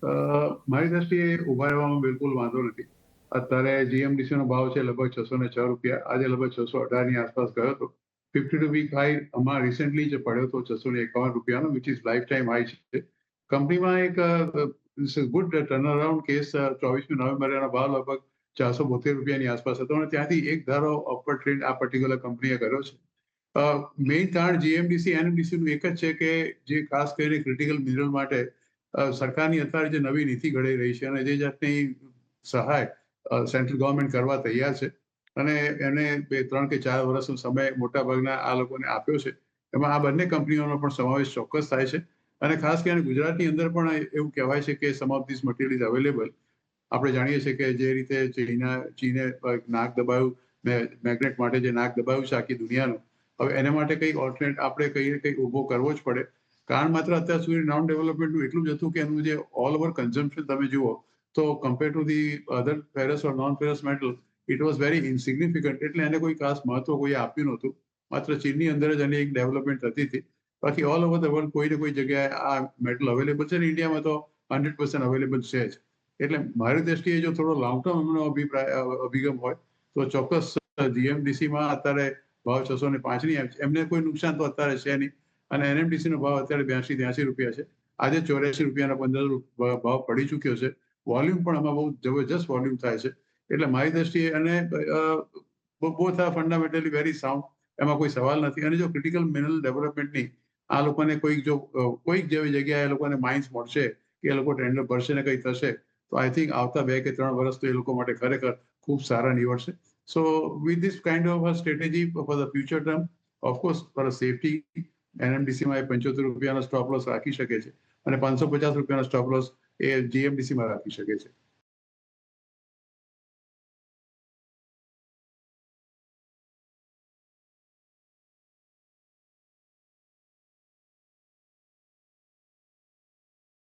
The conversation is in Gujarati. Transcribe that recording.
મારી દ્રષ્ટિએ ઉભા રહેવામાં બિલકુલ વાંધો નથી. અત્યારે જીએમડીસી નો ભાવ છે લગભગ 606 રૂપિયા, આજે લગભગ 618 ની આસપાસ ગયો હતો. 52 વીક હાઈ હમણાં રિસેન્ટલી જ પડ્યો હતો 651 રૂપિયાનો, which is life time high છે. કંપનીમાં એક ગુડ ટર્નઅરાઉન્ડ કેસ 24મી નવેમ્બરે એનો ભાવ લગભગ 472 રૂપિયાની આસપાસ હતો અને ત્યાંથી એક ધારો અપવર્ડ ટ્રેન્ડ આ પર્ટિક્યુલર કંપનીએ કર્યો છે. મેઇન કારણ જીએમડીસી એનએમડીસી નું એક જ છે કે જે ખાસ કરીને ક્રિટિકલ મિનરલ માટે સરકારની અત્યારે જે નવી નીતિ ઘડાઈ રહી છે અને જે જાતની સહાય સેન્ટ્રલ ગવર્મેન્ટ કરવા તૈયાર છે અને એને 3 કે 4 વર્ષનો સમય મોટાભાગના આ લોકોને આપ્યો છે, એમાં આ બંને કંપનીઓનો પણ સમાવેશ ચોક્કસ થાય છે. અને ખાસ કરીને ગુજરાતની અંદર પણ એવું કહેવાય છે કે some of this material is available. આપણે જાણીએ છીએ કે જે રીતે ચીને નાક દબાવ્યું, મેગ્નેટ માટે જે નાક દબાવ્યું છે આખી દુનિયાનું, હવે એના માટે કંઈક ઓલ્ટરનેટ આપણે કંઈક ઊભો કરવો જ પડે. કારણ માત્ર અત્યાર સુધી નોન ડેવલપમેન્ટનું એટલું જ હતું કે એનું જે ઓલ ઓવર કન્ઝમ્પશન તમે જુઓ તો compare to the other ferrous or non ferrous metal it was very ઇનસિગ્નિફિકન્ટ. એટલે એને કોઈ ખાસ મહત્વ કોઈ આપ્યું નહોતું. માત્ર ચીનની અંદર જ એની એક ડેવલપમેન્ટ થતી હતી. બાકી ઓલ ઓવર ધ વર્લ્ડ કોઈ ને કોઈ જગ્યાએ આ મેટલ અવેલેબલ છે અને ઇન્ડિયામાં તો 100% અવેલેબલ છે જ. એટલે મારી દ્રષ્ટિએ જો થોડો લોંગ ટર્મ એમનો અભિગમ હોય તો ચોક્કસ જીએમડીસીમાં અત્યારે ભાવ 605ની એમને કોઈ નુકસાન તો અત્યારે છે નહીં. અને એનએમડીસી નો ભાવ અત્યારે 82-83 રૂપિયા છે. આજે 84 રૂપિયાના 15 ભાવ પડી ચુક્યો છે. વોલ્યુમ પણ આમાં બહુ જબરજસ્ત વોલ્યુમ થાય છે. એટલે મારી દ્રષ્ટિએ અને both are fundamentally very sound, એમાં કોઈ સવાલ નથી. અને જો ક્રિટિકલ મિનરલ ડેવલપમેન્ટની આ લોકોને કોઈક જેવી જગ્યાએ એ લોકોને માઇન્સ મળશે કે એ લોકો ટેન્ડર ભરશે ને કંઈ થશે તો આઈ થિંક આવતા 2 કે 3 વર્ષ તો એ લોકો માટે ખરેખર ખૂબ સારા નીવડશે. So with this kind of strategy for the future term, of course for safety, એનએમડીસીમાં 75 રૂપિયાનો સ્ટોપ લોસ રાખી શકે છે અને 550 રૂપિયાનો સ્ટોપ લોસ એ જીએમડીસીમાં રાખી શકે છે.